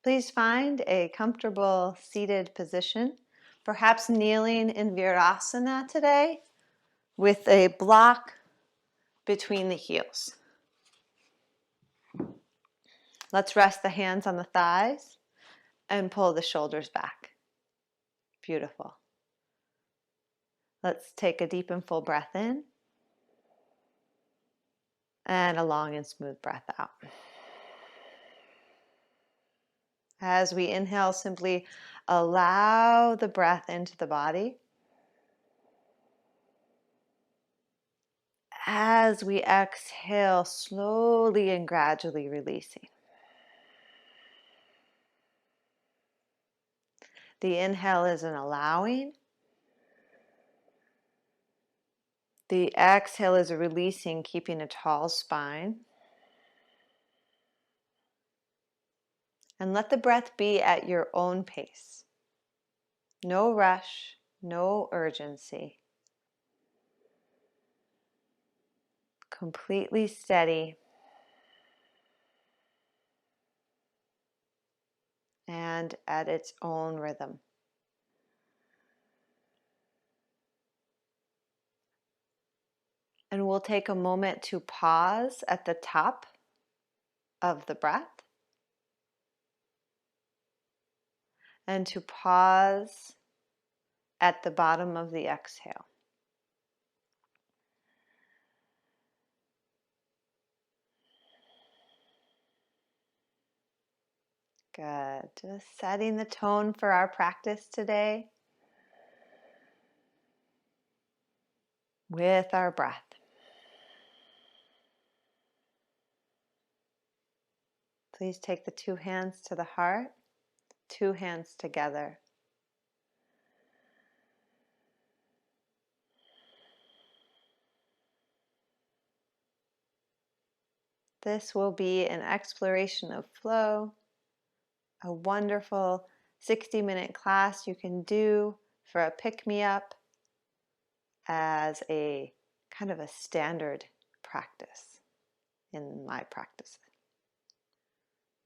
Please find a comfortable seated position, perhaps kneeling in Virasana today with a block between the heels. Let's rest the hands on the thighs and pull the shoulders back. Beautiful. Let's take a deep and full breath in and a long and smooth breath out. As we inhale, simply allow the breath into the body. As we exhale, slowly and gradually releasing. The inhale is an allowing. The exhale is a releasing, keeping a tall spine. And let the breath be at your own pace. No rush, no urgency. Completely steady. And at its own rhythm. And we'll take a moment to pause at the top of the breath and to pause at the bottom of the exhale. Good. Just setting the tone for our practice today with our breath. Please take the two hands to the heart, two hands together. This will be an exploration of flow, a wonderful 60-minute class you can do for a pick-me-up as a kind of a standard practice in my practice,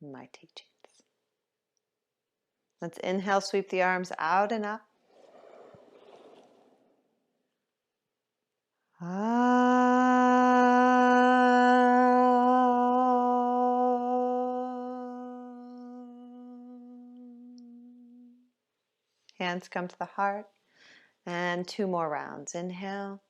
in my teachings. Let's inhale, sweep the arms out and up. Hands come to the heart. And two more rounds. Inhale.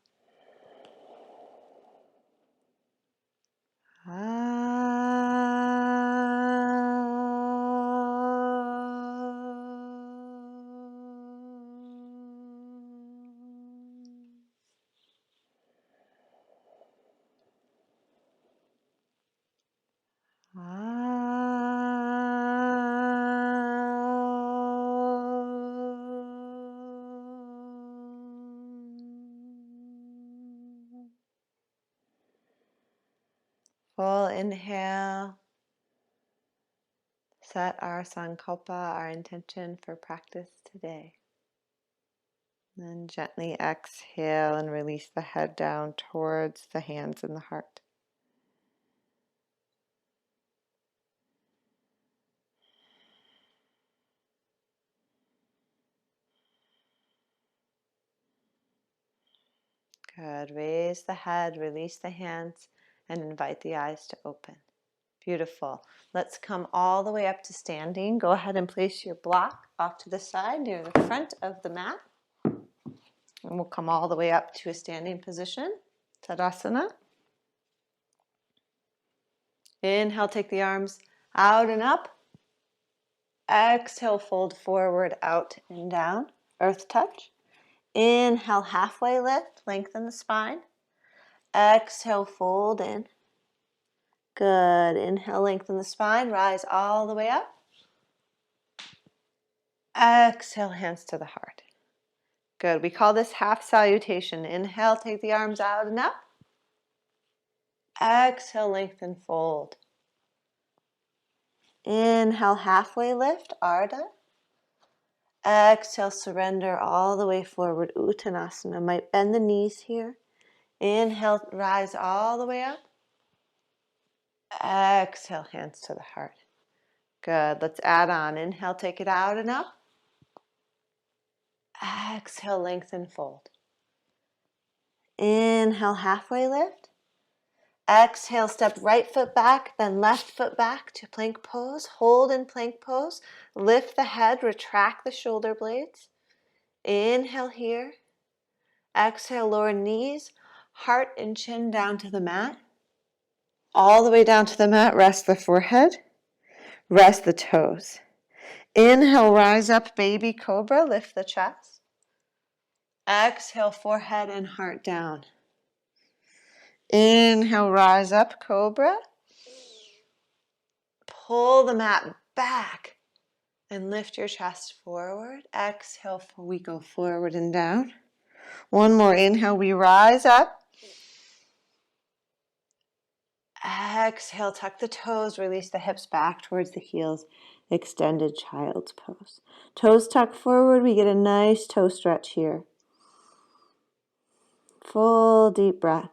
Full inhale. Set our sankalpa, our intention for practice today. Then gently exhale and release the head down towards the hands and the heart. Good. Raise the head, release the hands, and invite the eyes to open. Beautiful. Let's come all the way up to standing. Go ahead and place your block off to the side near the front of the mat. And we'll come all the way up to a standing position, Tadasana. Inhale, take the arms out and up. Exhale, fold forward, out and down, earth touch. Inhale, halfway lift, lengthen the spine. Exhale, fold in. Good. Inhale, lengthen the spine, rise all the way up. Exhale, hands to the heart. Good. We call this half salutation. Inhale, take the arms out and up. Exhale, lengthen, fold. Inhale, halfway lift, Ardha. Exhale, surrender all the way forward, Uttanasana. Might bend the knees here. Inhale, rise all the way up. Exhale, hands to the heart. Good. Let's add on. Inhale, take it out and up. Exhale, lengthen, fold. Inhale, halfway lift. Exhale, step right foot back, then left foot back to plank pose. Hold in plank pose. Lift the head, retract the shoulder blades. Inhale here. Exhale, lower knees, heart and chin down to the mat. All the way down to the mat, rest the forehead. Rest the toes. Inhale, rise up, baby cobra, lift the chest. Exhale, forehead and heart down. Inhale, rise up, cobra. Pull the mat back and lift your chest forward. Exhale, we go forward and down. One more inhale, we rise up. Exhale, tuck the toes, release the hips back towards the heels. Extended child's pose. Toes tuck forward, we get a nice toe stretch here. Full deep breath.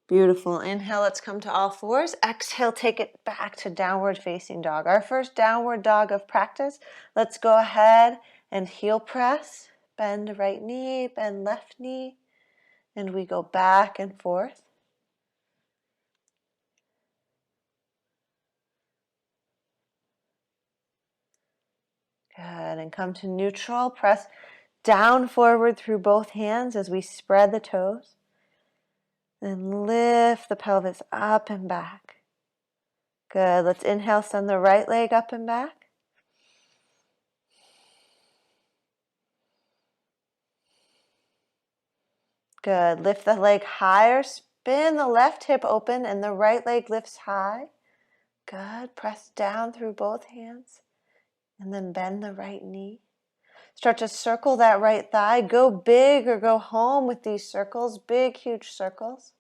Beautiful. Inhale, let's come to all fours. Exhale, take it back to downward facing dog. Our first downward dog of practice. Let's go ahead and heel press. Bend right knee, bend left knee, and we go back and forth. Good, and come to neutral. Press down forward through both hands as we spread the toes. Then lift the pelvis up and back. Good, let's inhale, send the right leg up and back. Good, lift the leg higher, spin the left hip open and the right leg lifts high. Good, press down through both hands and then bend the right knee. Start to circle that right thigh. Go big or go home with these circles, big, huge circles.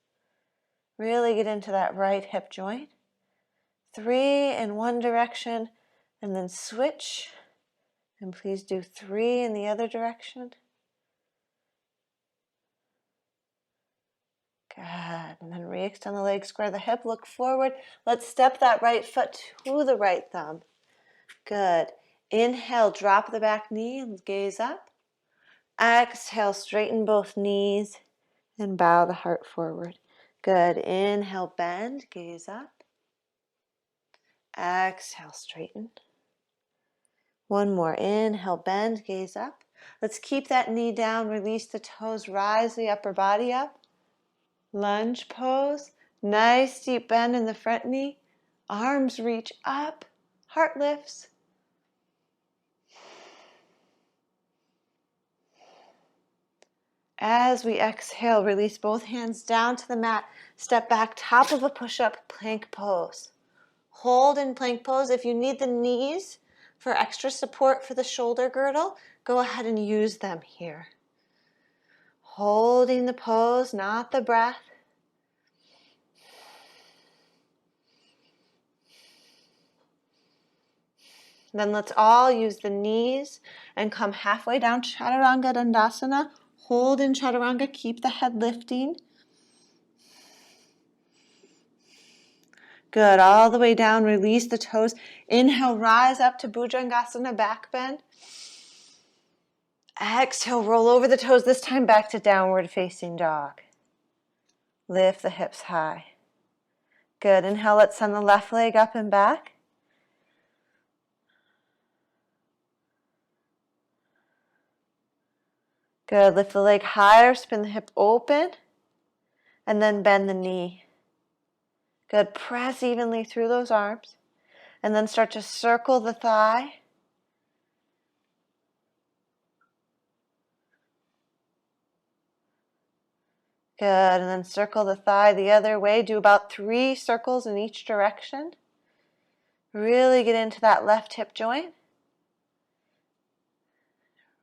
Really get into that right hip joint. 3 in one direction and then switch. And please do 3 in the other direction. Good. And then re-extend the leg, square the hip, look forward. Let's step that right foot to the right thumb. Good. Inhale, drop the back knee and gaze up. Exhale, straighten both knees and bow the heart forward. Good. Inhale, bend, gaze up. Exhale, straighten. One more. Inhale, bend, gaze up. Let's keep that knee down, release the toes, rise the upper body up. Lunge pose. Nice deep bend in the front knee. Arms reach up. Heart lifts. As we exhale, release both hands down to the mat. Step back, top of a push-up, plank pose. Hold in plank pose. If you need the knees for extra support for the shoulder girdle, go ahead and use them here. Holding the pose, not the breath. Then let's all use the knees and come halfway down, Chaturanga Dandasana. Hold in Chaturanga, keep the head lifting. Good, all the way down, release the toes. Inhale, rise up to Bhujangasana, back bend. Exhale, roll over the toes, this time back to downward facing dog. Lift the hips high. Good, inhale, let's send the left leg up and back. Good, lift the leg higher, spin the hip open, and then bend the knee. Good, press evenly through those arms, and then start to circle the thigh. Good, and then circle the thigh the other way. Do about 3 circles in each direction. Really get into that left hip joint.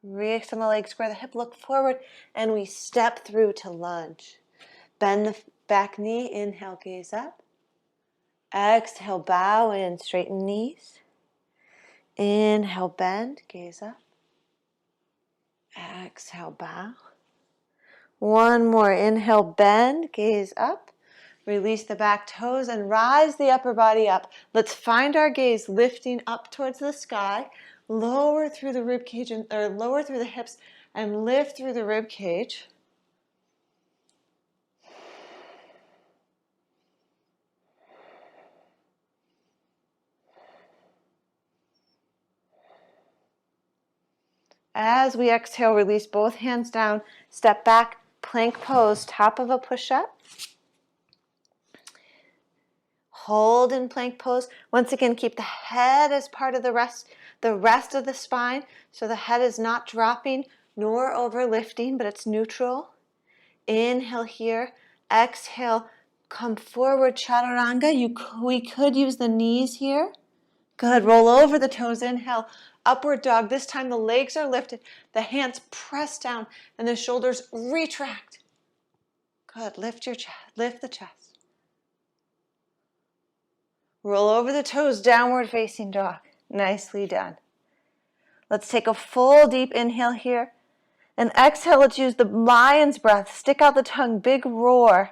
Re-extend the leg, square the hip, look forward, and we step through to lunge. Bend the back knee, inhale, gaze up. Exhale, bow in, straighten knees. Inhale, bend, gaze up. Exhale, bow. One more. Inhale, bend, gaze up. Release the back toes and rise the upper body up. Let's find our gaze lifting up towards the sky. Lower through the rib cage or lower through the hips and lift through the rib cage. As we exhale, release both hands down, step back, plank pose, top of a push-up. Hold in plank pose. Once again, keep the head as part of the rest of the spine, so the head is not dropping nor overlifting, but it's neutral. Inhale here. Exhale, come forward, chaturanga. We could use the knees here. Good. Roll over the toes. Inhale, upward dog. This time the legs are lifted, the hands press down, and the shoulders retract. Good. Lift your chest. Lift the chest. Roll over the toes, downward facing dog. Nicely done. Let's take a full deep inhale here. And exhale, let's use the lion's breath. Stick out the tongue, big roar.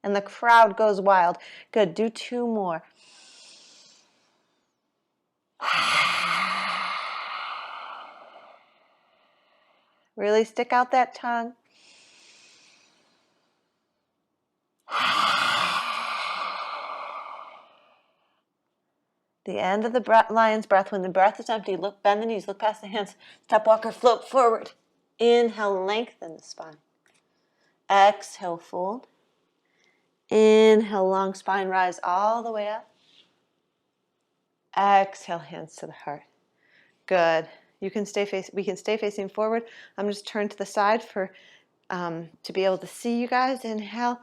And the crowd goes wild. Good, do 2 more. Really stick out that tongue. The end of the lion's breath. When the breath is empty, look, bend the knees, look past the hands. Step walker, float forward. Inhale, lengthen the spine. Exhale, fold. Inhale, long spine, rise all the way up. Exhale, hands to the heart. Good. We can stay facing forward. I'm just turn to the side for to be able to see you guys. Inhale.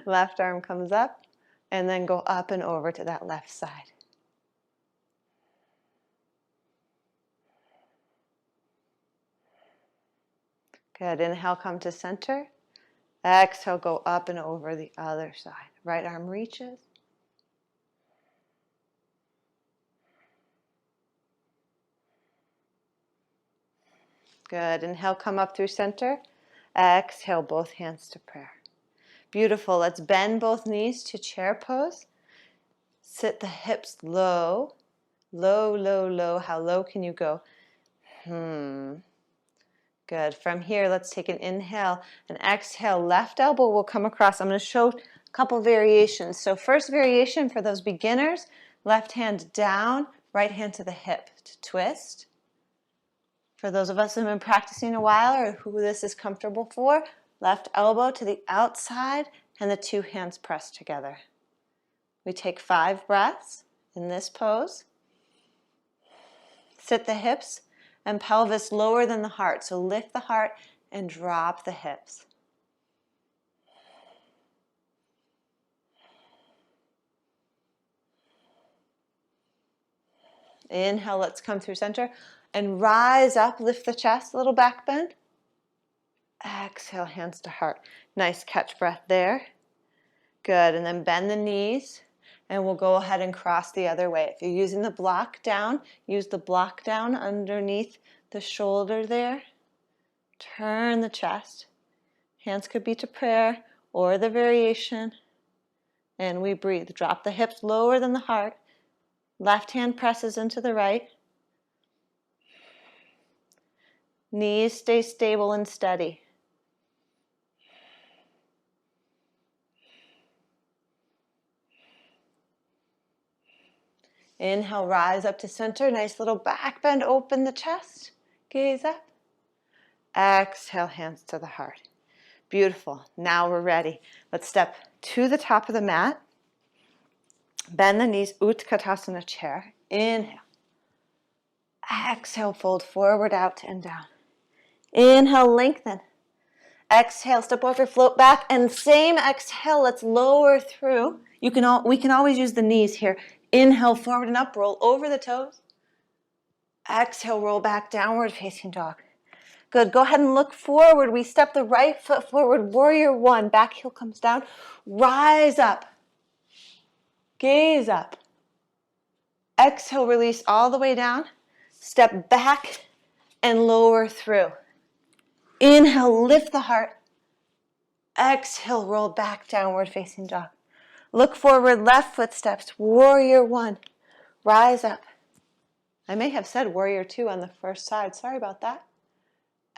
Left arm comes up. And then go up and over to that left side. Good. Inhale, come to center. Exhale, go up and over the other side. Right arm reaches. Good. Inhale, come up through center. Exhale, both hands to prayer. Beautiful. Let's bend both knees to chair pose. Sit the hips low. Low, low, low. How low can you go? Good. From here, let's take an inhale and exhale. Left elbow will come across. I'm going to show a couple variations. So first variation for those beginners, left hand down, right hand to the hip to twist. For those of us who have been practicing a while or who this is comfortable for, left elbow to the outside and the 2 hands pressed together. We take 5 breaths in this pose. Sit the hips and pelvis lower than the heart. So lift the heart and drop the hips. Inhale, let's come through center and rise up, lift the chest, a little back bend. Exhale, hands to heart. Nice catch breath there. Good, and then bend the knees and we'll go ahead and cross the other way. If you're using the block down, use the block down underneath the shoulder there. Turn the chest. Hands could be to prayer or the variation. And we breathe. Drop the hips lower than the heart. Left hand presses into the right. Knees stay stable and steady. Inhale, rise up to center. Nice little back bend. Open the chest. Gaze up. Exhale, hands to the heart. Beautiful. Now we're ready. Let's step to the top of the mat. Bend the knees. Uttanasana chair. Inhale. Exhale, fold forward, out and down. Inhale, lengthen. Exhale, step over, float back, and same exhale, let's lower through. We can always use the knees here. Inhale, forward and up, roll over the toes. Exhale, roll back, downward facing dog. Good, go ahead and look forward. We step the right foot forward, warrior 1. Back heel comes down, rise up. Gaze up. Exhale, release all the way down. Step back and lower through. Inhale, lift the heart. Exhale, roll back, downward facing dog. Look forward, left foot steps, warrior one. Rise up. I may have said warrior two on the first side. Sorry about that.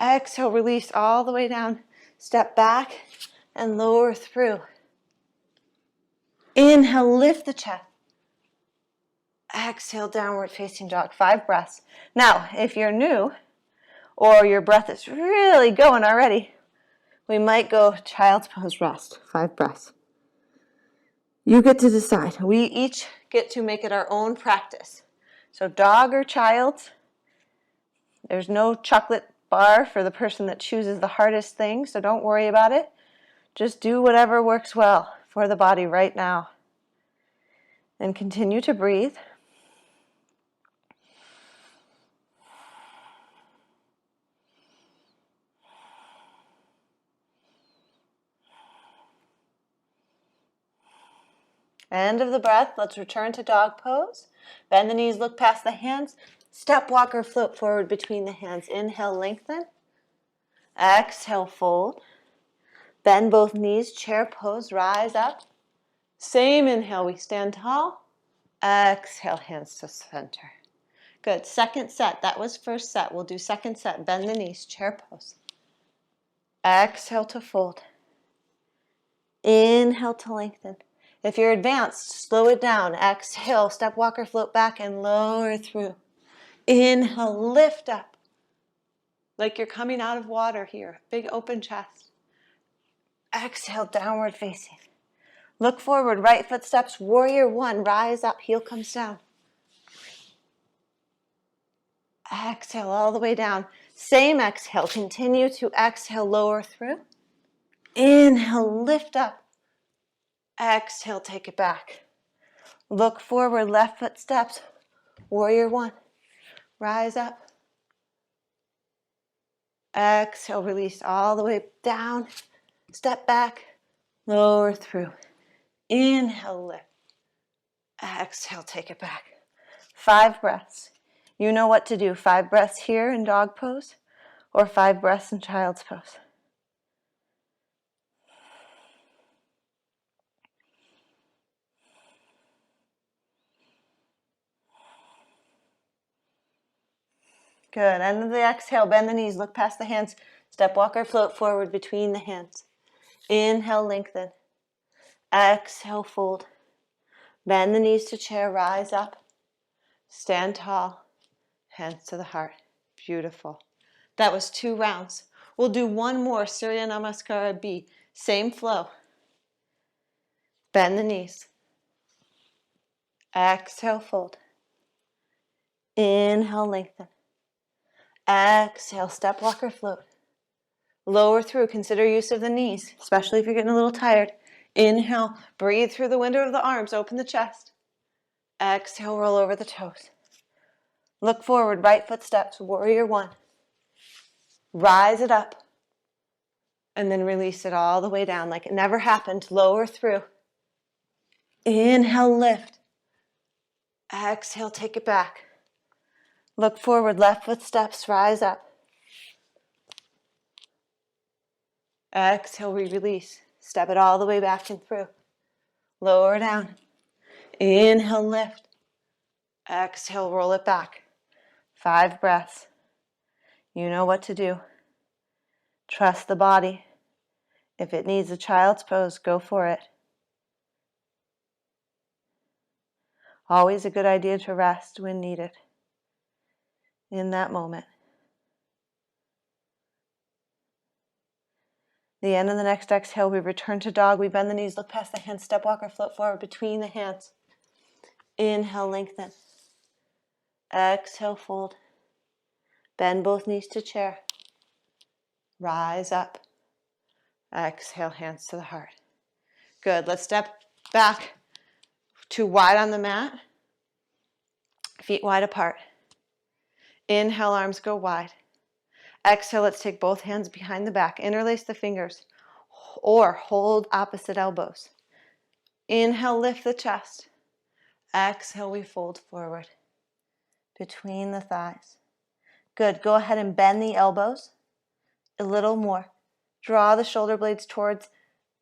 Exhale, release all the way down. Step back and lower through. Inhale, lift the chest. Exhale, downward facing dog. 5 breaths. Now, if you're new or your breath is really going already, we might go child's pose rest. 5 breaths. You get to decide. We each get to make it our own practice. So dog or child, there's no chocolate bar for the person that chooses the hardest thing, so don't worry about it. Just do whatever works well for the body right now. And continue to breathe. End of the breath. Let's return to dog pose. Bend the knees, look past the hands. Step, walk, or float forward between the hands. Inhale, lengthen. Exhale, fold. Bend both knees, chair pose, rise up. Same inhale, we stand tall. Exhale, hands to center. Good. Second set. That was first set. We'll do second set. Bend the knees, chair pose. Exhale to fold. Inhale to lengthen. If you're advanced, slow it down. Exhale, step, walk, or float back and lower through. Inhale, lift up. Like you're coming out of water here. Big open chest. Exhale, downward facing. Look forward, right foot steps, warrior one. Rise up, heel comes down. Exhale all the way down. Same exhale. Continue to exhale, lower through. Inhale, lift up. Exhale, take it back. Look forward, left foot steps. Warrior one. Rise up. Exhale, release all the way down. Step back, lower through. Inhale, lift. Exhale, take it back. 5 breaths. You know what to do. 5 breaths here in dog pose or 5 breaths in child's pose. Good. End of the exhale, bend the knees, look past the hands. Step, walk, or float forward between the hands. Inhale, lengthen. Exhale, fold. Bend the knees to chair, rise up. Stand tall. Hands to the heart. Beautiful. That was 2 rounds. We'll do one more, Surya Namaskara B. Same flow. Bend the knees. Exhale, fold. Inhale, lengthen. Exhale, step, walk, or float. Lower through. Consider use of the knees, especially if you're getting a little tired. Inhale, breathe through the window of the arms, open the chest. Exhale, roll over the toes. Look forward, right foot steps, warrior one. Rise it up. And then release it all the way down like it never happened. Lower through. Inhale, lift. Exhale, take it back. Look forward, left foot steps, rise up. Exhale, we release. Step it all the way back and through. Lower down. Inhale, lift. Exhale, roll it back. 5 breaths. You know what to do. Trust the body. If it needs a child's pose, go for it. Always a good idea to rest when needed. In that moment. The end of the next exhale, we return to dog. We bend the knees, look past the hands, step, walk, or float forward between the hands. Inhale, lengthen. Exhale, fold. Bend both knees to chair. Rise up. Exhale, hands to the heart. Good. Let's step back to wide on the mat. Feet wide apart. Inhale, arms go wide. Exhale, let's take both hands behind the back. Interlace the fingers or hold opposite elbows. Inhale, lift the chest. Exhale, we fold forward between the thighs. Good. Go ahead and bend the elbows a little more. Draw the shoulder blades towards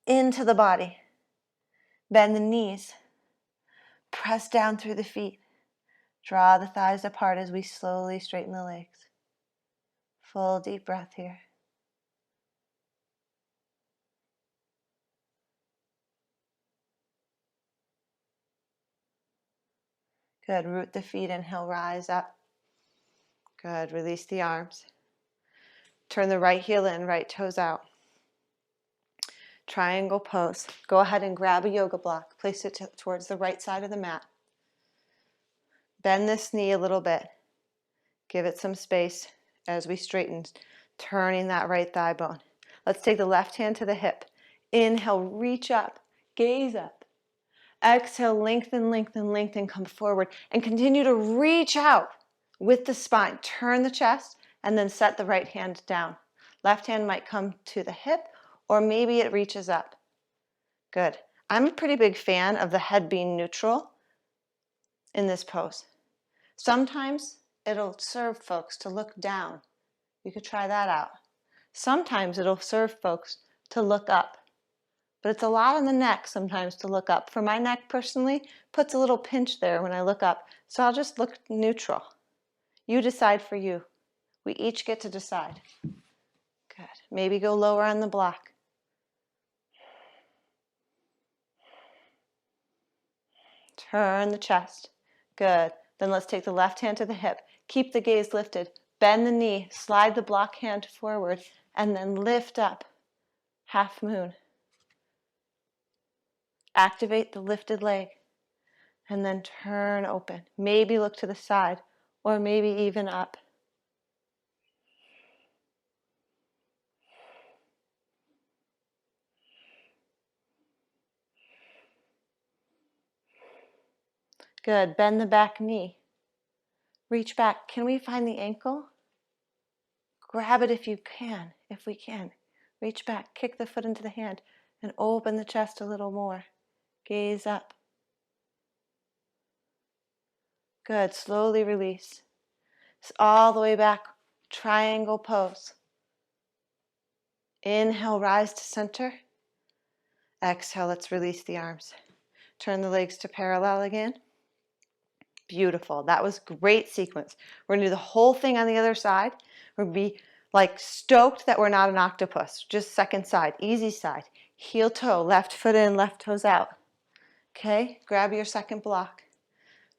into the body. Bend the knees. Press down through the feet. Draw the thighs apart as we slowly straighten the legs. Full deep breath here. Good. Root the feet. Inhale, rise up. Good. Release the arms. Turn the right heel in, right toes out. Triangle pose. Go ahead and grab a yoga block. Place it towards the right side of the mat. Bend this knee a little bit. Give it some space as we straighten, turning that right thigh bone. Let's take the left hand to the hip. Inhale, reach up, gaze up. Exhale, lengthen, lengthen, lengthen, come forward. And continue to reach out with the spine. Turn the chest and then set the right hand down. Left hand might come to the hip or maybe it reaches up. Good. I'm a pretty big fan of the head being neutral in this pose. Sometimes it'll serve folks to look down. You could try that out. Sometimes it'll serve folks to look up. But it's a lot on the neck sometimes to look up. For my neck personally, puts a little pinch there when I look up. So I'll just look neutral. You decide for you. We each get to decide. Good. Maybe go lower on the block. Turn the chest. Good. Then let's take the left hand to the hip. Keep the gaze lifted. Bend the knee. Slide the block hand forward. And then lift up. Half moon. Activate the lifted leg. And then turn open. Maybe look to the side. Or maybe even up. Good. Bend the back knee. Reach back. Can we find the ankle? Grab it if you can. If we can. Reach back. Kick the foot into the hand. And open the chest a little more. Gaze up. Good. Slowly release. All the way back. Triangle pose. Inhale, rise to center. Exhale, let's release the arms. Turn the legs to parallel again. Beautiful. That was great sequence. We're going to do the whole thing on the other side. We're going to be like stoked that we're not an octopus. Just second side, easy side. Heel toe, left foot in, left toes out. Okay, grab your second block.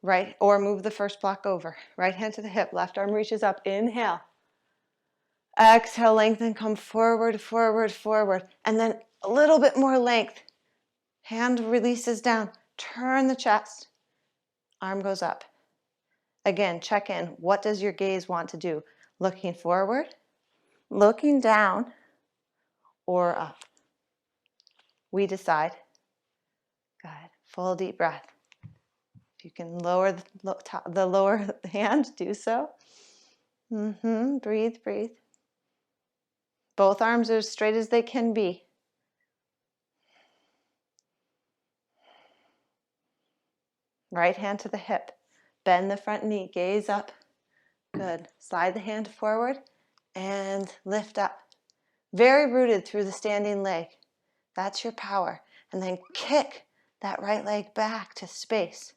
Right, or move the first block over. Right hand to the hip, left arm reaches up. Inhale. Exhale, lengthen, come forward, forward, forward. And then a little bit more length. Hand releases down. Turn the chest. Arm goes up. Again, check in. What does your gaze want to do? Looking forward, looking down, or up? We decide. Good. Full deep breath. If you can lower the lower hand, do so. Breathe, breathe. Both arms are as straight as they can be. Right hand to the hip. Bend the front knee. Gaze up. Good. Slide the hand forward and lift up. Very rooted through the standing leg. That's your power. And then kick that right leg back to space.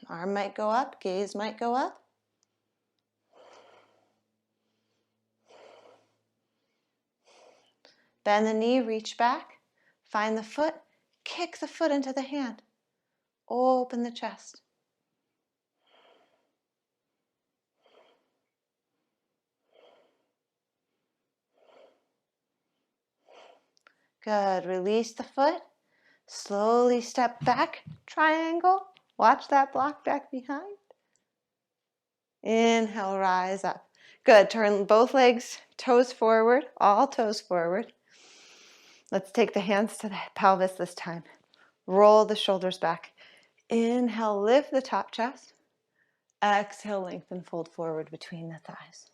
Arm might go up. Gaze might go up. Bend the knee. Reach back. Find the foot. Kick the foot into the hand. Open the chest. Good. Release the foot. Slowly step back. Triangle. Watch that block back behind. Inhale, rise up. Good. Turn both legs, toes forward, all toes forward. Let's take the hands to the pelvis this time. Roll the shoulders back. Inhale, lift the top chest. Exhale, lengthen, fold forward between the thighs.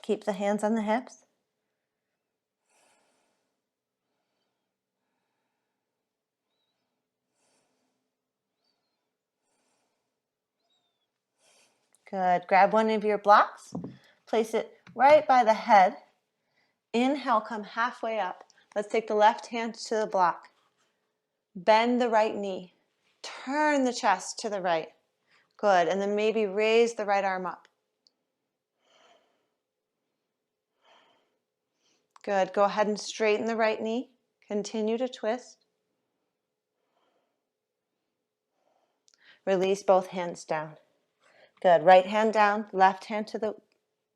Keep the hands on the hips. Good. Grab one of your blocks. Place it right by the head. Inhale, come halfway up. Let's take the left hand to the block. Bend the right knee. Turn the chest to the right. Good. And then maybe raise the right arm up. Good. Go ahead and straighten the right knee. Continue to twist. Release both hands down. Good. Right hand down, left hand to the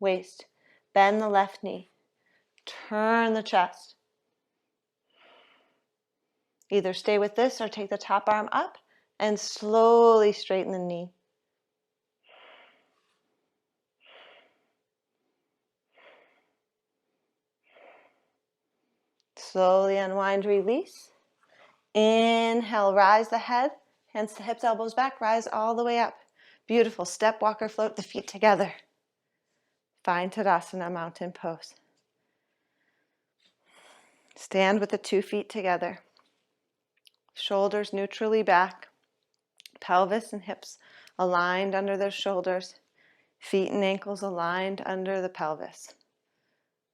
waist. Bend the left knee. Turn the chest. Either stay with this or take the top arm up and slowly straighten the knee. Slowly unwind, release. Inhale, rise the head, hands to hips, elbows back, rise all the way up. Beautiful. Step, walker, float the feet together. Find Tadasana, mountain pose. Stand with the 2 feet together. Shoulders neutrally back. Pelvis and hips aligned under the shoulders. Feet and ankles aligned under the pelvis.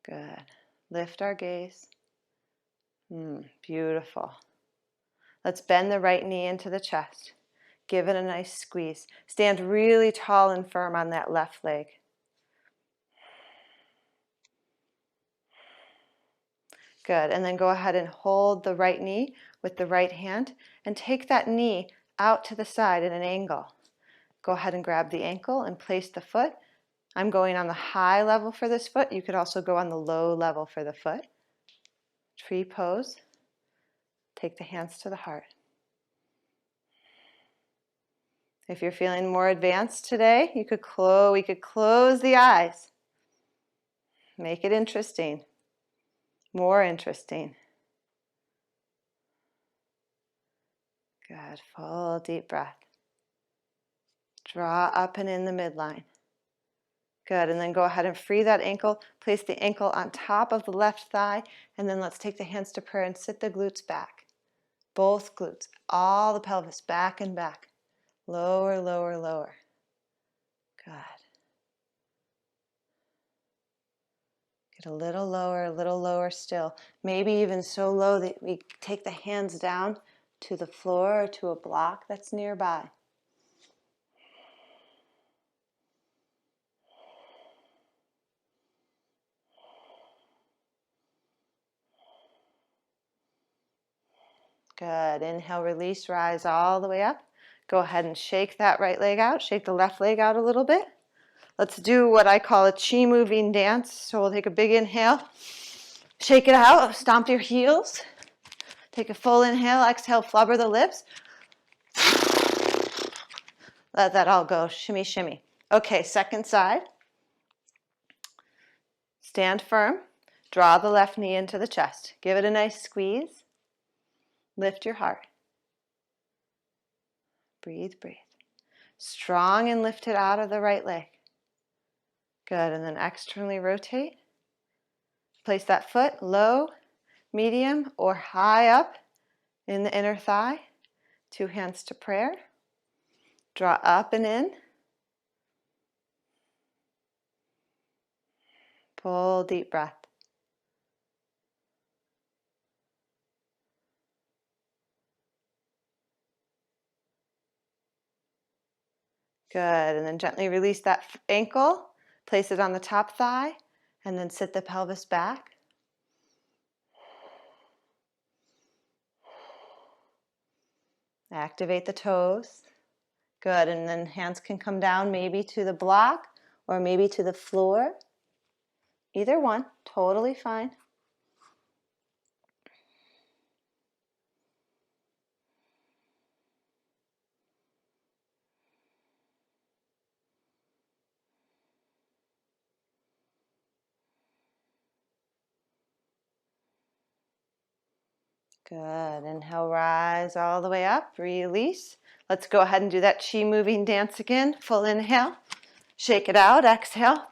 Good. Lift our gaze. Beautiful. Let's bend the right knee into the chest. Give it a nice squeeze. Stand really tall and firm on that left leg. Good. And then go ahead and hold the right knee with the right hand and take that knee out to the side at an angle. Go ahead and grab the ankle and place the foot. I'm going on the high level for this foot. You could also go on the low level for the foot. Tree pose. Take the hands to the heart. If you're feeling more advanced today, we could close the eyes. Make it interesting. More interesting. Good. Full deep breath. Draw up and in the midline. Good. And then go ahead and free that ankle. Place the ankle on top of the left thigh. And then let's take the hands to prayer and sit the glutes back. Both glutes. All the pelvis back and back. Lower, lower, lower. Good. Get a little lower still. Maybe even so low that we take the hands down to the floor or to a block that's nearby. Good. Inhale, release, rise all the way up. Go ahead and shake that right leg out. Shake the left leg out a little bit. Let's do what I call a chi moving dance. So we'll take a big inhale. Shake it out. Stomp your heels. Take a full inhale. Exhale, flubber the lips. Let that all go. Shimmy, shimmy. Okay, second side. Stand firm. Draw the left knee into the chest. Give it a nice squeeze. Lift your heart. Breathe, breathe. Strong and lift it out of the right leg. Good, and then externally rotate. Place that foot low, medium, or high up in the inner thigh. 2 hands to prayer. Draw up and in. Full deep breath. Good, and then gently release that ankle. Place it on the top thigh, and then sit the pelvis back. Activate the toes. Good, and then hands can come down maybe to the block or maybe to the floor. Either one, totally fine. Good. Inhale, rise all the way up. Release. Let's go ahead and do that chi moving dance again. Full inhale. Shake it out. Exhale.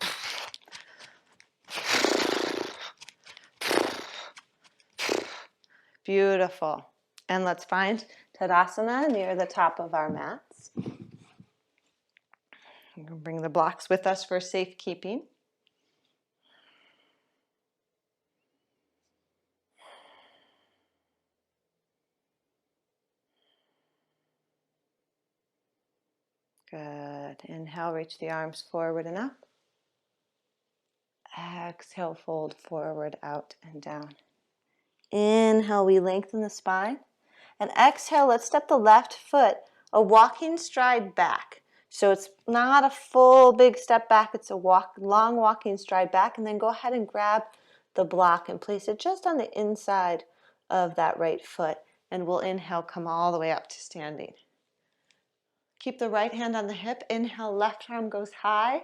Beautiful. And let's find Tadasana near the top of our mats. I'm going to bring the blocks with us for safekeeping. Good. Inhale, reach the arms forward and up. Exhale, fold forward, out and down. Inhale, we lengthen the spine. And exhale, let's step the left foot a walking stride back. So it's not a full big step back, it's a long walking stride back. And then go ahead and grab the block and place it just on the inside of that right foot. And we'll inhale, come all the way up to standing. Keep the right hand on the hip. Inhale, left arm goes high.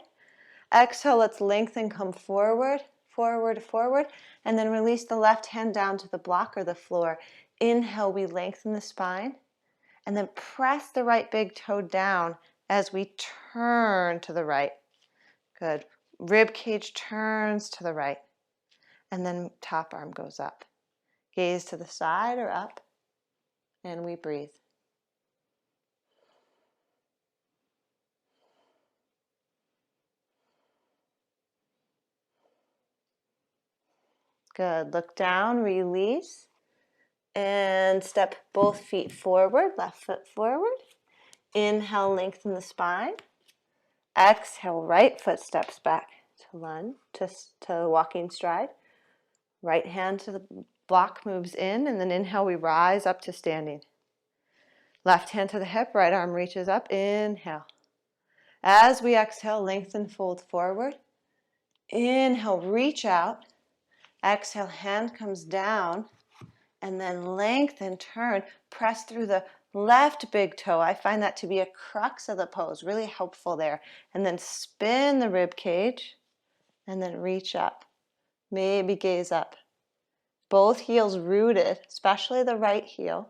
Exhale, let's lengthen, come forward, forward, forward. And then release the left hand down to the block or the floor. Inhale, we lengthen the spine. And then press the right big toe down as we turn to the right. Good. Rib cage turns to the right. And then top arm goes up. Gaze to the side or up. And we breathe. Good. Look down, release. And step both feet forward, left foot forward. Inhale, lengthen the spine. Exhale, right foot steps back to lunge, to walking stride. Right hand to the block moves in, and then inhale, we rise up to standing. Left hand to the hip, right arm reaches up, inhale. As we exhale, lengthen, fold forward. Inhale, reach out. Exhale, hand comes down. And then lengthen, turn, press through the left big toe. I find that to be a crux of the pose, really helpful there. And then spin the rib cage and then reach up. Maybe gaze up. Both heels rooted, especially the right heel.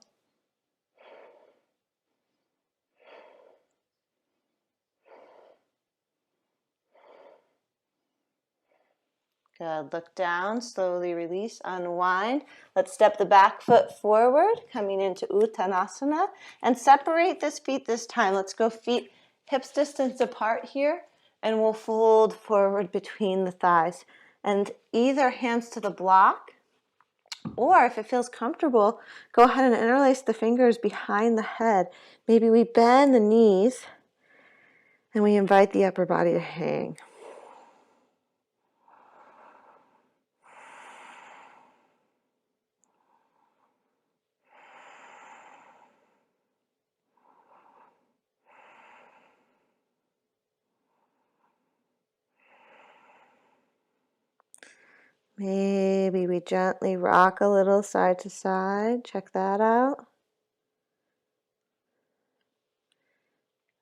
Good. Look down, slowly release, unwind. Let's step the back foot forward, coming into Uttanasana, and separate this feet this time. Let's go feet hips distance apart here, and we'll fold forward between the thighs. And either hands to the block, or if it feels comfortable, go ahead and interlace the fingers behind the head. Maybe we bend the knees, and we invite the upper body to hang. Maybe we gently rock a little side to side. Check that out.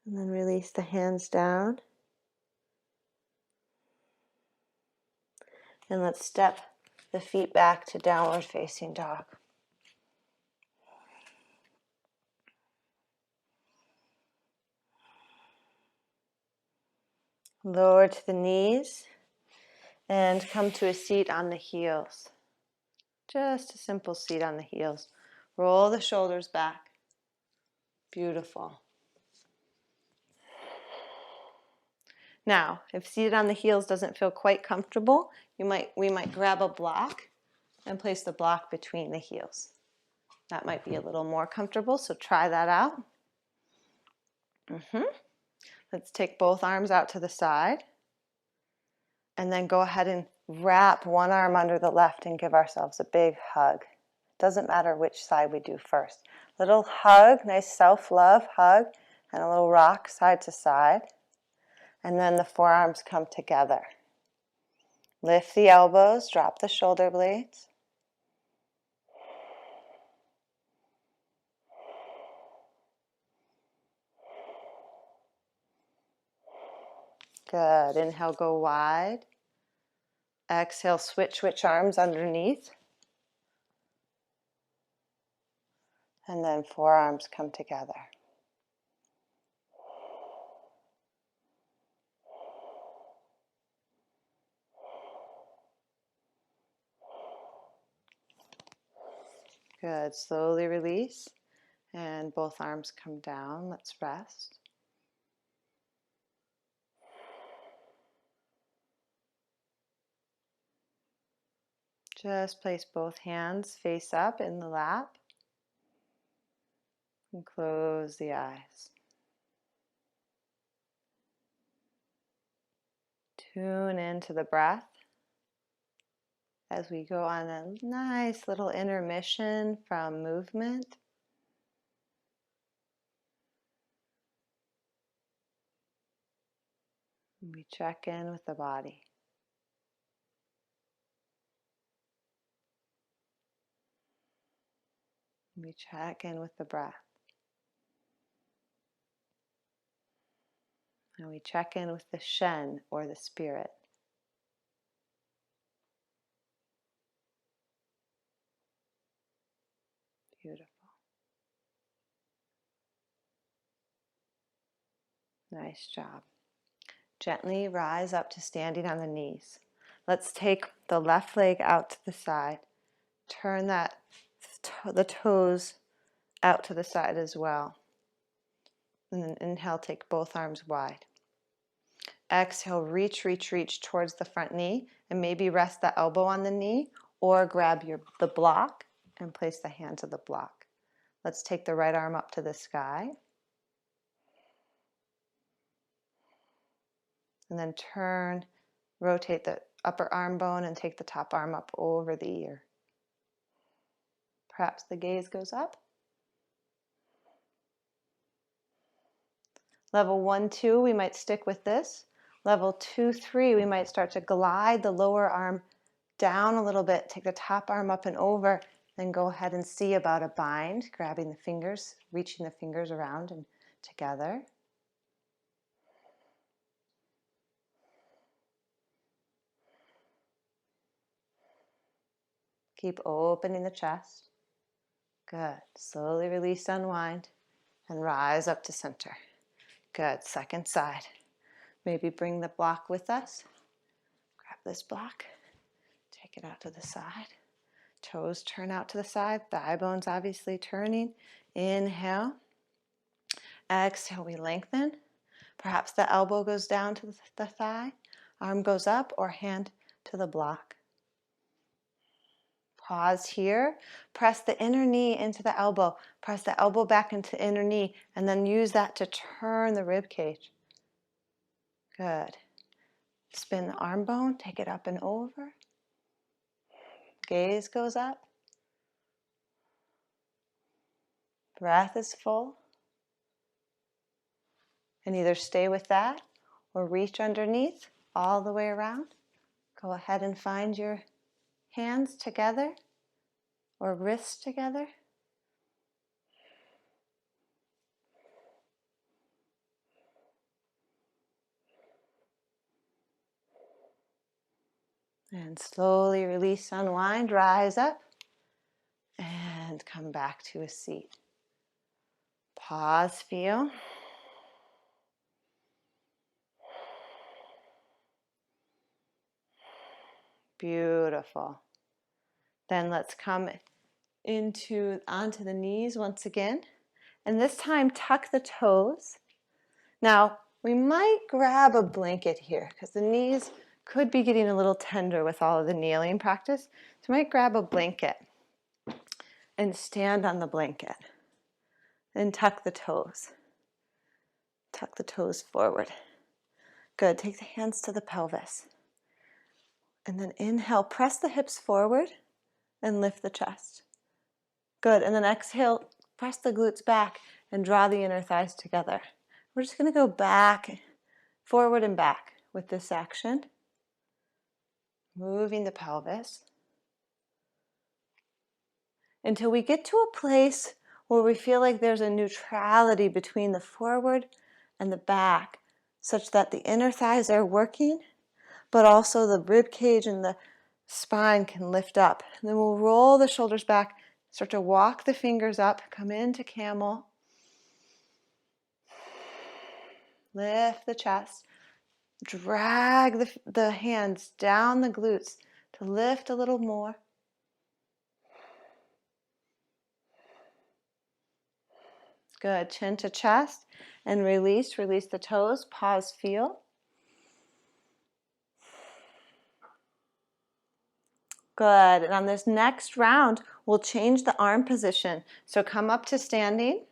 And then release the hands down. And let's step the feet back to downward facing dog. Lower to the knees and come to a seat on the heels. Just a simple seat on the heels. Roll the shoulders back. Beautiful. Now, if seated on the heels doesn't feel quite comfortable, we might grab a block and place the block between the heels. That might be a little more comfortable, so try that out. Let's take both arms out to the side. And then go ahead and wrap one arm under the left and give ourselves a big hug. Doesn't matter which side we do first. Little hug, nice self-love hug, and a little rock side to side. And then the forearms come together. Lift the elbows, drop the shoulder blades. Good. Inhale, go wide. Exhale, switch arms underneath. And then forearms come together. Good. Slowly release. And both arms come down. Let's rest. Just place both hands face up in the lap and close the eyes. Tune into the breath as we go on a nice little intermission from movement. We check in with the body. We check in with the breath. And we check in with the Shen, or the spirit. Beautiful. Nice job. Gently rise up to standing on the knees. Let's take the left leg out to the side. Turn the toes out to the side as well. And then inhale, take both arms wide. Exhale, reach towards the front knee, and maybe rest the elbow on the knee, or grab the block and place the hand to the block. Let's take the right arm up to the sky. And then turn, rotate the upper arm bone and take the top arm up over the ear. Perhaps the gaze goes up. Level 1, 2, we might stick with this. Level 2, 3, we might start to glide the lower arm down a little bit, take the top arm up and over, then go ahead and see about a bind, grabbing the fingers, reaching the fingers around and together. Keep opening the chest. Good. Slowly release, unwind, and rise up to center. Good. Second side. Maybe bring the block with us. Grab this block. Take it out to the side. Toes turn out to the side. Thigh bones obviously turning. Inhale. Exhale, we lengthen. Perhaps the elbow goes down to the thigh. Arm goes up or hand to the block. Pause here. Press the inner knee into the elbow. Press the elbow back into inner knee, and then use that to turn the rib cage. Good. Spin the arm bone. Take it up and over. Gaze goes up. Breath is full. And either stay with that or reach underneath all the way around. Go ahead and find your hands together or wrists together. And slowly release, unwind, rise up, and come back to a seat. Pause, feel. Beautiful. Then let's come onto the knees once again. And this time, tuck the toes. Now, we might grab a blanket here because the knees could be getting a little tender with all of the kneeling practice. So we might grab a blanket and stand on the blanket. And tuck the toes. Tuck the toes forward. Good. Take the hands to the pelvis. And then inhale, press the hips forward and lift the chest. Good. And then exhale, press the glutes back and draw the inner thighs together. We're just going to go back, forward and back with this action. Moving the pelvis until we get to a place where we feel like there's a neutrality between the forward and the back, such that the inner thighs are working, but also the rib cage and the spine can lift up. And then we'll roll the shoulders back, start to walk the fingers up, come into camel. Lift the chest. Drag the hands down the glutes to lift a little more. Good. Chin to chest and release. Release the toes. Pause, feel. Good. And on this next round, we'll change the arm position. So come up to standing.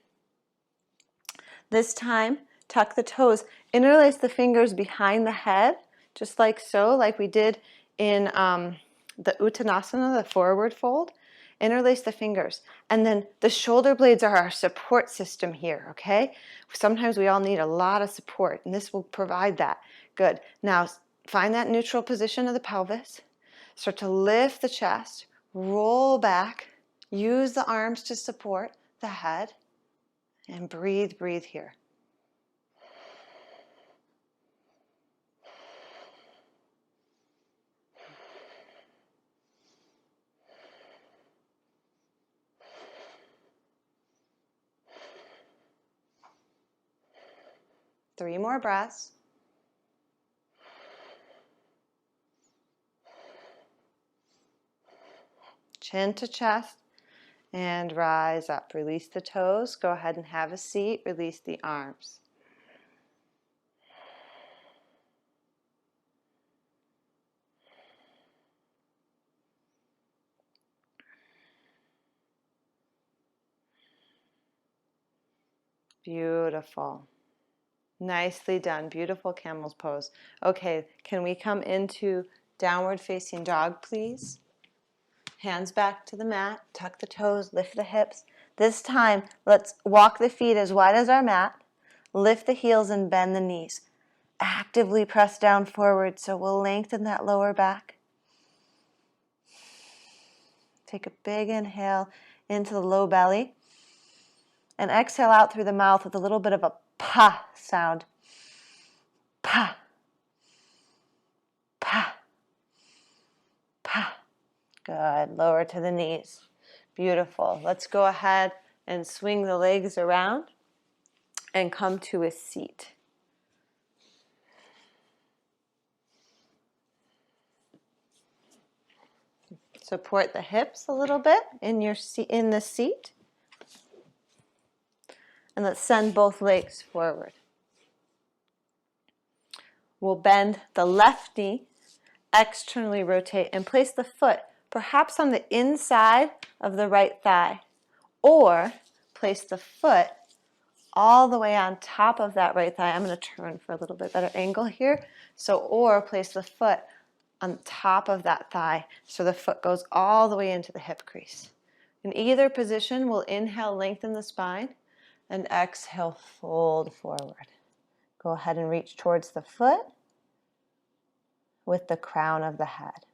This time, tuck the toes. Interlace the fingers behind the head, just like so, like we did in the Uttanasana, the forward fold. Interlace the fingers. And then the shoulder blades are our support system here, okay? Sometimes we all need a lot of support, and this will provide that. Good. Now, find that neutral position of the pelvis. Start to lift the chest, roll back, use the arms to support the head, and breathe, breathe here. Three more breaths. Chin to chest and rise up. Release the toes. Go ahead and have a seat. Release the arms. Beautiful. Nicely done. Beautiful camel's pose. Okay, can we come into downward facing dog, please? Hands back to the mat, tuck the toes, lift the hips. This time, let's walk the feet as wide as our mat, lift the heels and bend the knees. Actively press down forward, so we'll lengthen that lower back. Take a big inhale into the low belly, and exhale out through the mouth with a little bit of a pa sound. Pa, pa, pa. Good. Lower to the knees. Beautiful. Let's go ahead and swing the legs around and come to a seat. Support the hips a little bit in the seat. And let's send both legs forward. We'll bend the left knee, externally rotate, and place the foot perhaps on the inside of the right thigh, or place the foot all the way on top of that right thigh. I'm going to turn for a little bit better angle here. Or place the foot on top of that thigh so the foot goes all the way into the hip crease. In either position, we'll inhale, lengthen the spine, and exhale, fold forward. Go ahead and reach towards the foot with the crown of the head.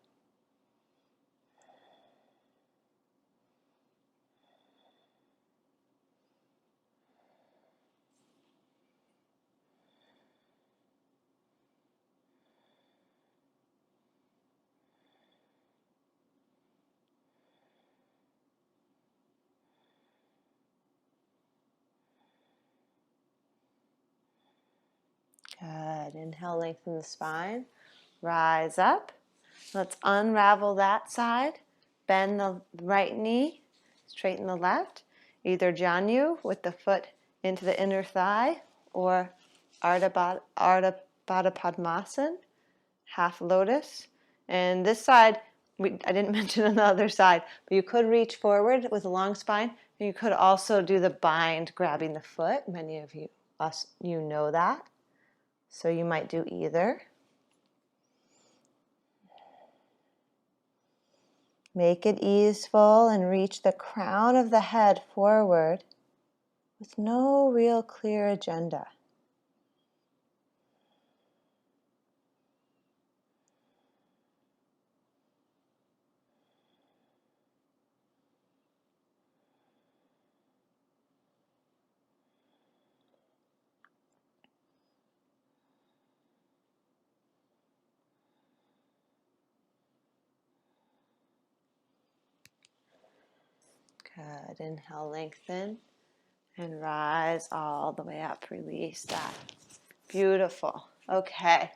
Good. Inhale, lengthen the spine. Rise up. Let's unravel that side. Bend the right knee. Straighten the left. Either Janu with the foot into the inner thigh, or Ardha Padmasana, half lotus. And this side, I didn't mention on the other side, but you could reach forward with a long spine. And you could also do the bind, grabbing the foot. Many of you know that. So you might do either. Make it easeful and reach the crown of the head forward with no real clear agenda. Good. Inhale, lengthen, and rise all the way up. Release that. Beautiful. Okay.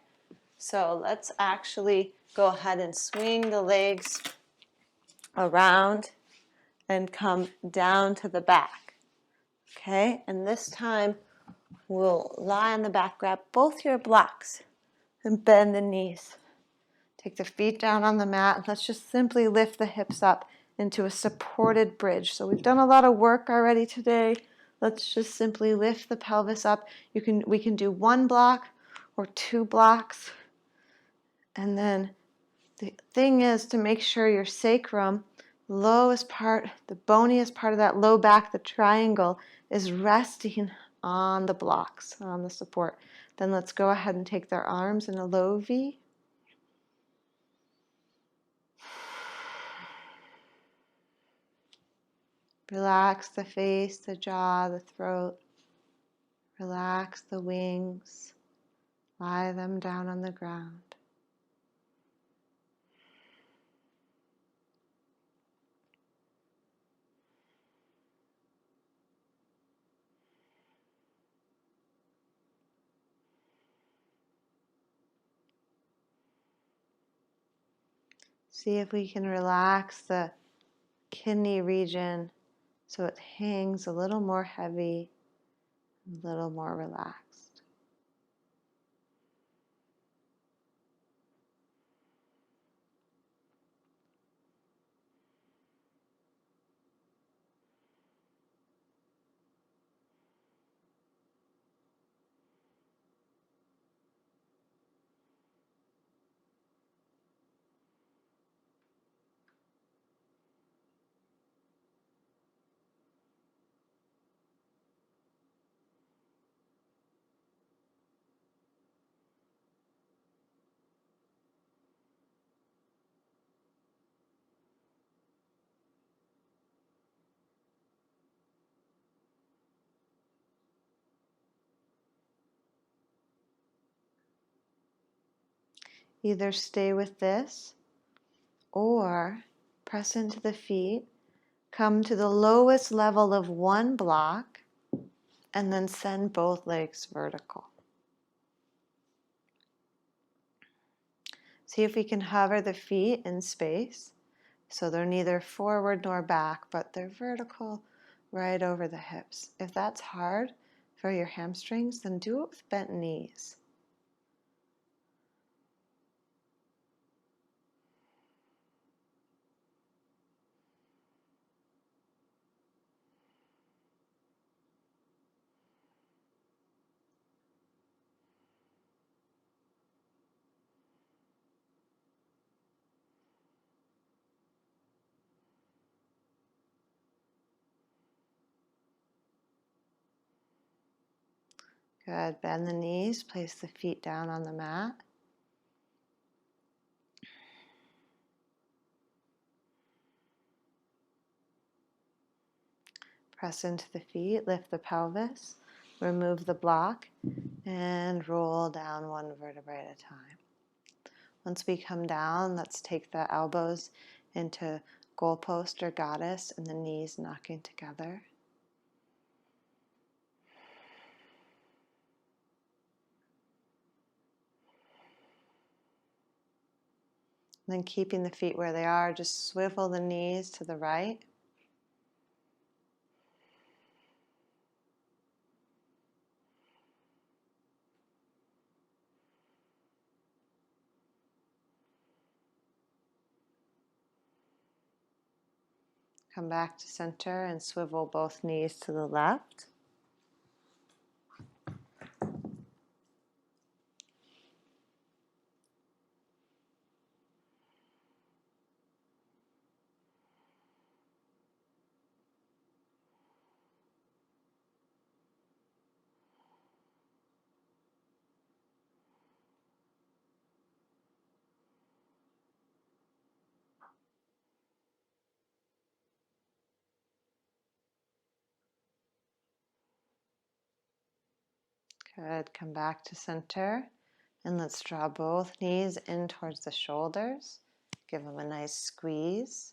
So let's actually go ahead and swing the legs around and come down to the back. Okay? And this time we'll lie on the back, grab both your blocks, and bend the knees. Take the feet down on the mat, and let's just simply lift the hips up into a supported bridge. So we've done a lot of work already today. Let's just simply lift the pelvis up. We can do one block or two blocks. And then the thing is to make sure your sacrum, lowest part, the boniest part of that low back, the triangle, is resting on the blocks, on the support. Then let's go ahead and take their arms in a low V. Relax the face, the jaw, the throat. Relax the wings. Lie them down on the ground. See if we can relax the kidney region so it hangs a little more heavy, a little more relaxed. Either stay with this or press into the feet, come to the lowest level of one block, and then send both legs vertical. See if we can hover the feet in space so they're neither forward nor back, but they're vertical right over the hips. If that's hard for your hamstrings, then do it with bent knees. Good. Bend the knees, place the feet down on the mat. Press into the feet, lift the pelvis, remove the block, and roll down one vertebrae at a time. Once we come down, let's take the elbows into goalpost or goddess and the knees knocking together. And then keeping the feet where they are, just swivel the knees to the right. Come back to center and swivel both knees to the left. Good. Come back to center. And let's draw both knees in towards the shoulders. Give them a nice squeeze.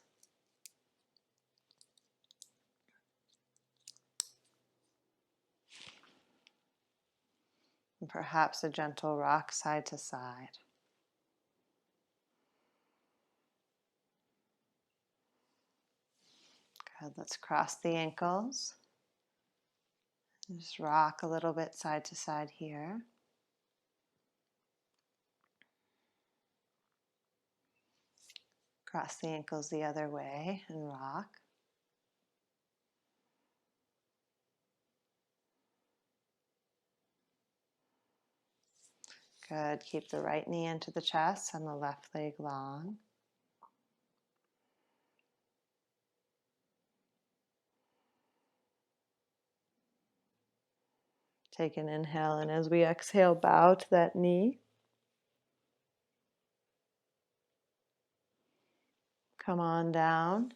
And perhaps a gentle rock side to side. Good. Let's cross the ankles. Just rock a little bit side to side here. Cross the ankles the other way and rock. Good. Keep the right knee into the chest and the left leg long. Take an inhale, and as we exhale, bow to that knee. Come on down.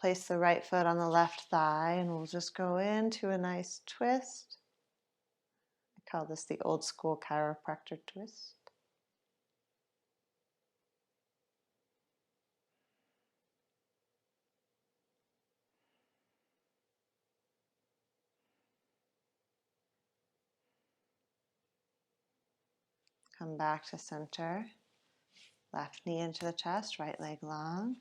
Place the right foot on the left thigh, and we'll just go into a nice twist. I call this the old school chiropractor twist. Come back to center. Left knee into the chest, right leg long.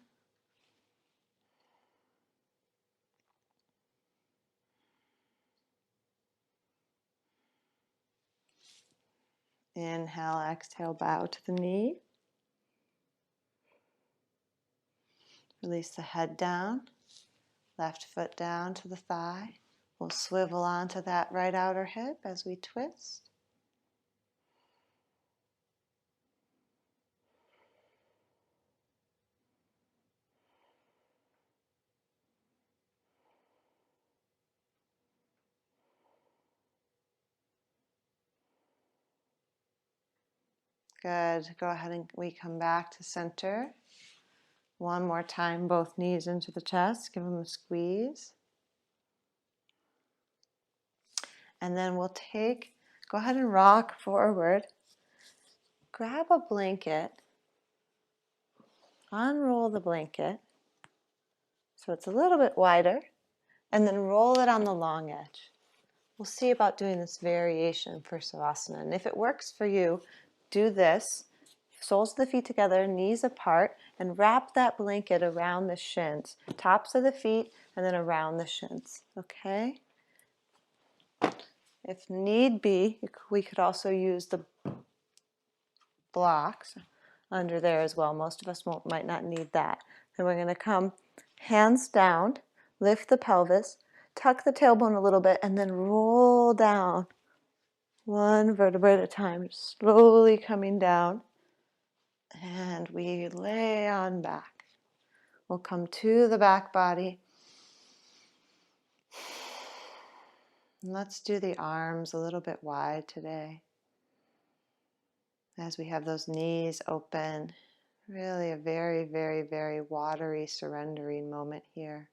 Inhale, exhale, bow to the knee. Release the head down. Left foot down to the thigh. We'll swivel onto that right outer hip as we twist. Good. Go ahead and we come back to center. One more time, both knees into the chest. Give them a squeeze. And then we'll go ahead and rock forward. Grab a blanket. Unroll the blanket so it's a little bit wider. And then roll it on the long edge. We'll see about doing this variation for Savasana. And if it works for you, do this. Soles of the feet together, knees apart, and wrap that blanket around the shins, tops of the feet, and then around the shins, okay? If need be, we could also use the blocks under there as well. Most of us might not need that. Then we're going to come hands down, lift the pelvis, tuck the tailbone a little bit, and then roll down one vertebra at a time, slowly coming down. And we lay on back. We'll come to the back body. And let's do the arms a little bit wide today. As we have those knees open, really a very, very, very watery, surrendering moment here.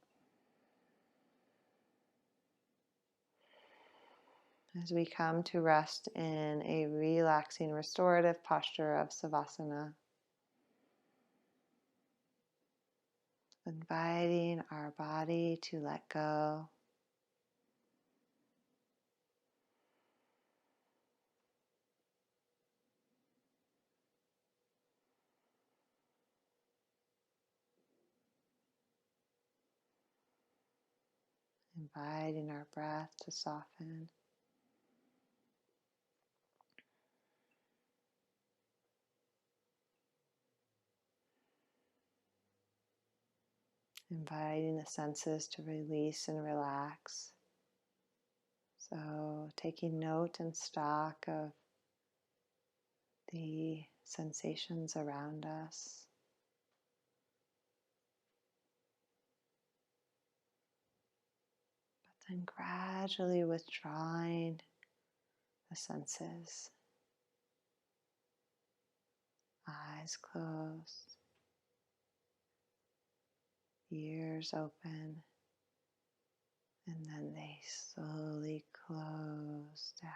As we come to rest in a relaxing, restorative posture of Savasana. Inviting our body to let go. Inviting our breath to soften. Inviting the senses to release and relax. So taking note and stock of the sensations around us. But then gradually withdrawing the senses. Eyes closed. Ears open. And then they slowly close down.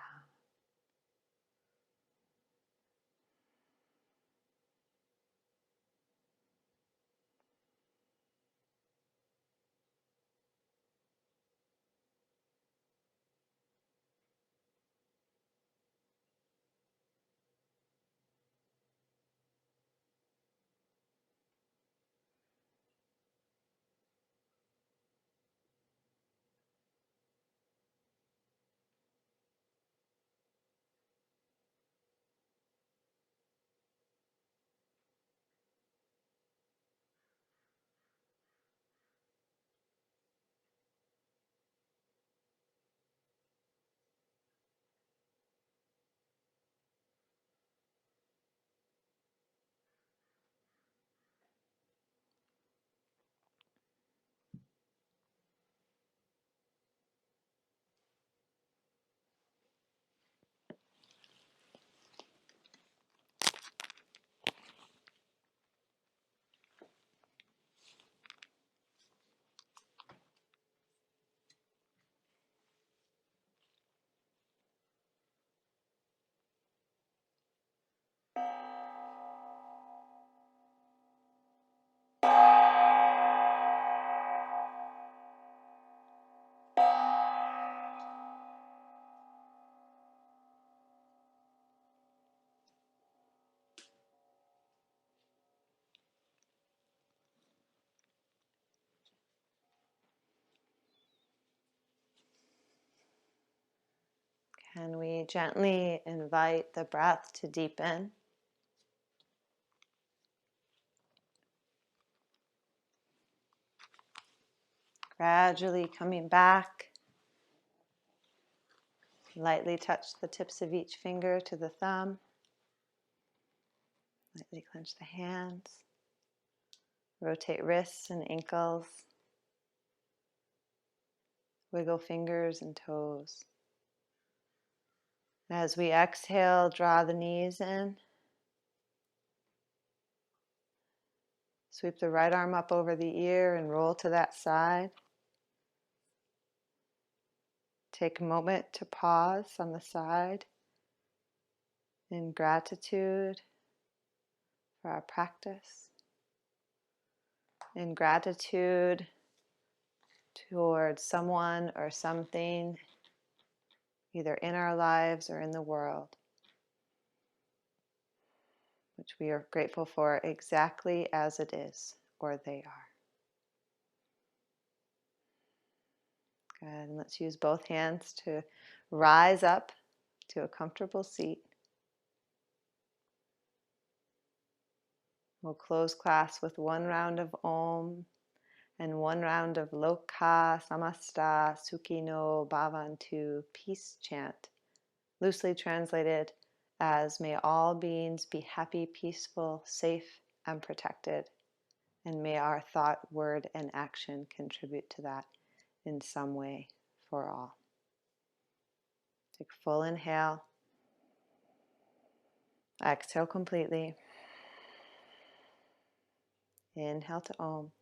Can we gently invite the breath to deepen? Gradually coming back. Lightly touch the tips of each finger to the thumb. Lightly clench the hands. Rotate wrists and ankles. Wiggle fingers and toes. As we exhale, draw the knees in. Sweep the right arm up over the ear and roll to that side. Take a moment to pause on the side in gratitude for our practice, in gratitude towards someone or something, either in our lives or in the world, which we are grateful for exactly as it is, or they are. Good, and let's use both hands to rise up to a comfortable seat. We'll close class with one round of Om and one round of Loka Samasta Sukhino Bhavantu peace chant, loosely translated as may all beings be happy, peaceful, safe, and protected, and may our thought, word, and action contribute to that in some way for all. Take a full inhale. Exhale completely. Inhale to Om.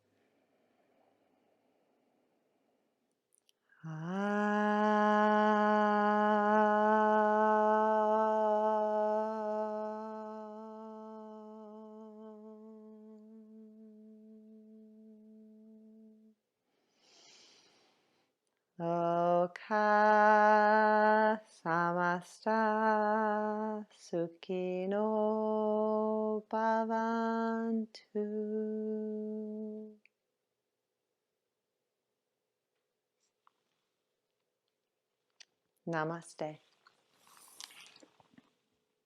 Loka samasta sukhino bhavantu. Namaste.